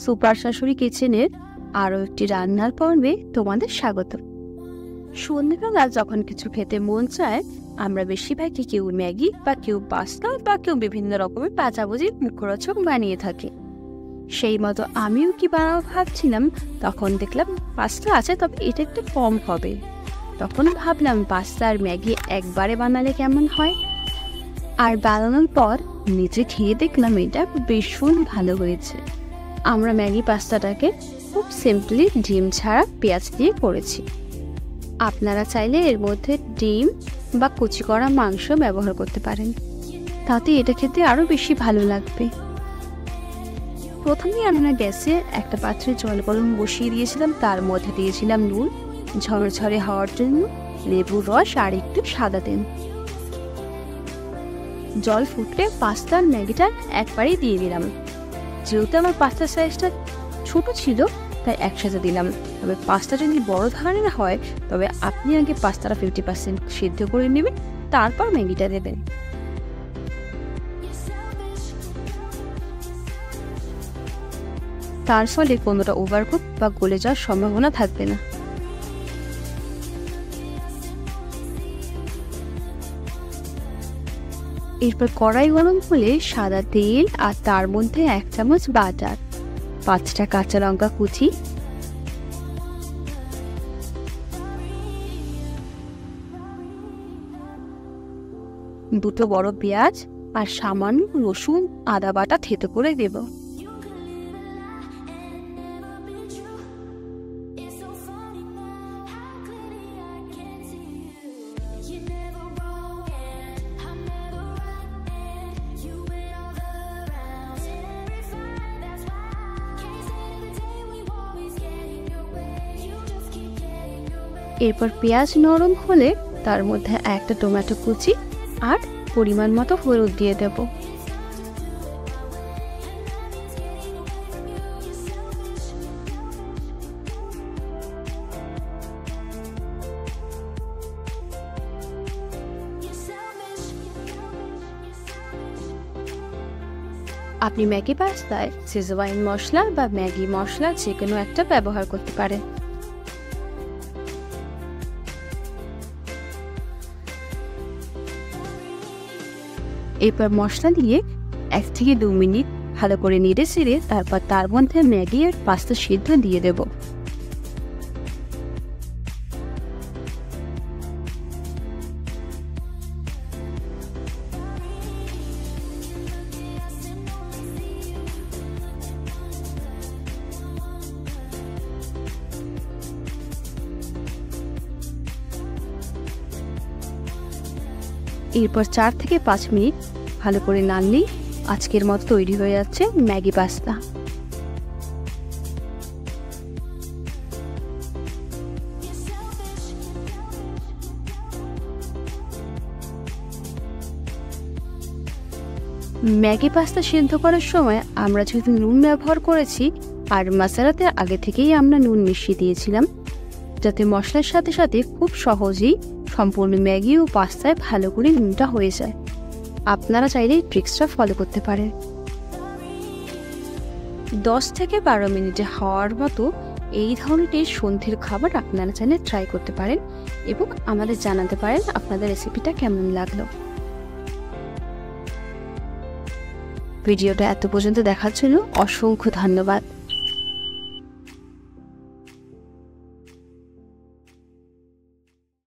Super শাশুড়ি কিচেনের আরও একটি রান্নার পর্বে তোমাদের স্বাগত। সন্ধ্যেবেলা যখন কিছু খেতে মন চায়, আমরা বেশিরভাগই কেউ ম্যাগি বা কেউ পাস্তা বা কেউ বিভিন্ন রকমের ভাজাভুজি মুখরোচক বানিয়ে থাকে। সেই মতো আমিও কি বানাবো ভাবছিলাম, তখন দেখলাম পাস্তা আছে, তবে এটা একটু কম হবে। তখন ভাবলাম পাস্তা আর ম্যাগি একবারে বানালে কেমন হয়। আর বানানোর পর নিজে খেয়ে দেখলাম এটা ভীষণ ভালো হয়েছে। আমরা ম্যাগি পাস্তাটাকে খুব সিম্পলি ডিম ছাড়া পেঁয়াজ দিয়ে করেছি। আপনারা চাইলে এর মধ্যে ডিম বা কুচি করা মাংস ব্যবহার করতে পারেন, তাতে এটা খেতে আরও বেশি ভালো লাগবে। প্রথমেই আমরা গ্যাসে একটা পাত্রে জল গরম বসিয়ে দিয়েছিলাম, তার মধ্যে দিয়েছিলাম নুন, ঝরঝরে হওয়ার জন্য লেবুর রস আর একটু সাদা তেল। জল ফুটলে পাস্তা আর ম্যাগিটা একবারেই দিয়ে দিলাম। যেহেতু আমার পাস্তার সাইজটা ছোট ছিল তাই একসাথে দিলাম, তবে পাস্তা যদি বড় ধরনের হয় তবে আপনি আগে পাস্তাটা 50% সিদ্ধ করে নেবেন, তারপর ম্যাগিটা দেবেন। তার ফলে কোনোটা ওভারকুক বা গলে যাওয়ার সম্ভাবনা থাকবে না। এরপর কড়াই গরম হলে সাদা তেল আর তার মধ্যে 1 চামচ বাটার, 5টা কাঁচা লঙ্কা কুচি, দুটো বড় পেঁয়াজ আর সামান্য রসুন আদা বাটা থেতো করে দেব। এরপর পেঁয়াজ নরম হলে তার মধ্যে একটা টমেটো কুচি আর পরিমাণ মতো হলুদ দিয়ে দেব। আপনি ম্যাগি পাস্তায় সিজওয়াইন মশলা বা ম্যাগি মশলা যে কোনো একটা ব্যবহার করতে পারেন। এরপর মশলা দিয়ে 1 থেকে 2 মিনিট ভালো করে নেড়ে চেড়ে তারপর তার মধ্যে ম্যাগি আর পাস্তা সিদ্ধ দিয়ে দেব। এরপর 4 থেকে 5 মিনিট ভালো করে নাড়লেই আজকের মতো তৈরি হয়ে যাচ্ছে ম্যাগি পাস্তা। ম্যাগি পাস্তা সিদ্ধ করার সময় আমরা যেহেতু নুন ব্যবহার করেছি আর মশলাতে আগে থেকেই আমরা নুন মিশিয়ে দিয়েছিলাম, যাতে মশলার সাথে সাথে খুব সহজেই সম্পূর্ণ ম্যাগি ও পাস্তায় ভালো করে নুনটা হয়ে যায়। আপনারা চাইলে ট্রিক্সটা ফলো করতে পারেন। 10 থেকে 12 মিনিটে হওয়ার মতো এই ধরনের সন্ধ্যের খাবার আপনারা চাইলে ট্রাই করতে পারেন এবং আমাদের জানাতে পারেন আপনাদের রেসিপিটা কেমন লাগলো। ভিডিওটা এত পর্যন্ত দেখার জন্য অসংখ্য ধন্যবাদ।